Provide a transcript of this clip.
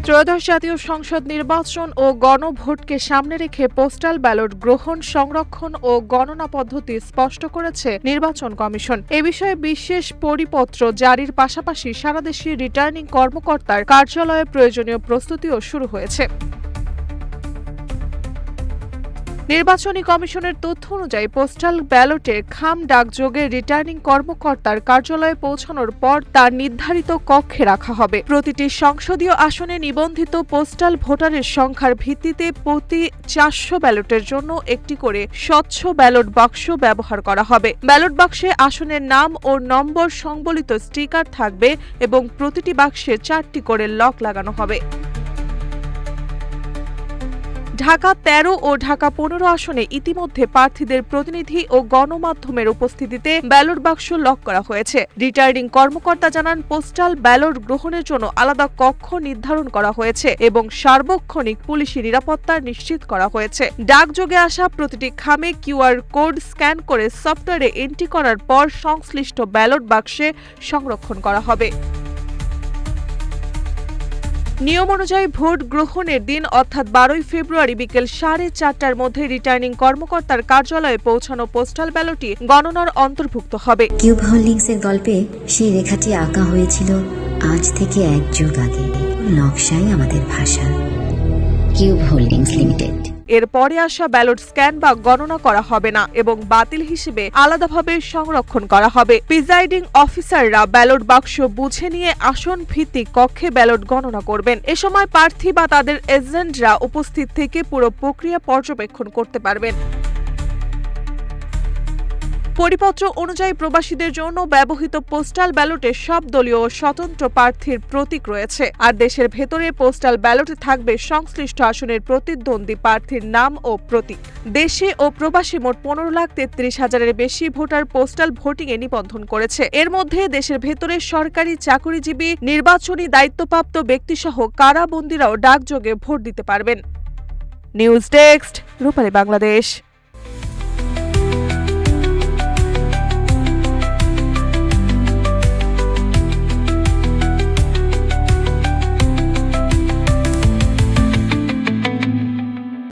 ত্রয়োদশ জাতীয় সংসদ নির্বাচন ও গণভোটকে সামনে রেখে পোস্টাল ব্যালট গ্রহণ, সংরক্ষণ ও গণনা পদ্ধতি স্পষ্ট করেছে নির্বাচন কমিশন। এ বিষয়ে বিশেষ পরিপত্র জারির পাশাপাশি সারা দেশে রিটার্নিং কর্মকর্তার কার্যালয়ে প্রয়োজনীয় প্রস্তুতিও শুরু হয়েছে। নির্বাচনী কমিশনের তথ্য অনুযায়ী পোস্টাল ব্যালটে খাম ডাকযোগে রিটার্নিং কর্মকর্তার কার্যালয়ে পৌঁছানোর পর তার নির্ধারিত কক্ষে রাখা হবে। প্রতিটি সংসদীয় আসনে নিবন্ধিত পোস্টাল ভোটারের সংখ্যার ভিত্তিতে প্রতি 400 ব্যালটের জন্য একটি করে স্বচ্ছ ব্যালট বাক্স ব্যবহার করা হবে। ব্যালট বাক্সে আসনের নাম ও নম্বর সংবলিত স্টিকার থাকবে এবং প্রতিটি বাক্সে 4টি করে লক লাগানো হবে। ঢাকা 13 ও ঢাকা 15 আসনে ইতিমধ্যে প্রার্থীদের প্রতিনিধি ও গণমাধ্যমের উপস্থিতিতে ব্যালট বাক্স লক করা হয়েছে। রিটার্নিং কর্মকর্তা জানান, পোস্টাল ব্যালট গ্রহণের জন্য আলাদা কক্ষ নির্ধারণ করা হয়েছে এবং সার্বক্ষণিক পুলিশি নিরাপত্তা নিশ্চিত করা হয়েছে। ডাকযোগে আসা প্রতিটি খামে কিউআর কোড স্ক্যান করে সফটওয়্যারে এন্ট্রি করার পর সংশ্লিষ্ট ব্যালট বাক্সে সংরক্ষণ করা হবে। নিয়ম অনুযায়ী ভোট গ্রহণের দিন অর্থাৎ 12 ফেব্রুয়ারি বিকেল 4:30টার মধ্যে রিটার্নিং কর্মকর্তার কার্যালয়ে পৌঁছানো পোস্টাল ব্যালটটি গণনার অন্তর্ভুক্ত হবে। কিউব হোল্ডিংসের গল্পে সেই রেখাটি আঁকা হয়েছিল আজ থেকে 1 যুগ আগে। নকশাই আমাদের ভাষা। Cube holdings limited. এরপরে আসা ব্যালট স্ক্যান বা গণনা করা হবে না এবং বাতিল হিসেবে আলাদাভাবে সংরক্ষণ করা হবে। প্রিজাইডিং অফিসাররা ব্যালট বাক্স বুঝে নিয়ে আসন ভিত্তিক কক্ষে ব্যালট গণনা করবেন। এ সময় প্রার্থী বা তাদের এজেন্টরা উপস্থিত থেকে পুরো প্রক্রিয়া পর্যবেক্ষণ করতে পারবেন। পরিপত্র অনুযায়ী প্রবাসীদের জন্য ব্যবহৃত পোস্টাল ব্যালটে সব দলীয় ও স্বতন্ত্র প্রার্থীর প্রতীক রয়েছে, আর দেশের ভেতরে পোস্টাল ব্যালটে থাকবে সংশ্লিষ্ট আসনের প্রতিদ্বন্দ্বী প্রার্থীর নাম ও প্রতীক। দেশে ও প্রবাসী মোট 15,33,000-এর বেশি ভোটার পোস্টাল ভোটিংয়ে নিবন্ধন করেছে। এর মধ্যে দেশের ভেতরে সরকারি চাকুরিজীবী, নির্বাচনী দায়িত্বপ্রাপ্ত ব্যক্তিসহ কারাবন্দীরাও ডাকযোগে ভোট দিতে পারবেন। নিউজ ডেস্ক, রূপালী বাংলাদেশ।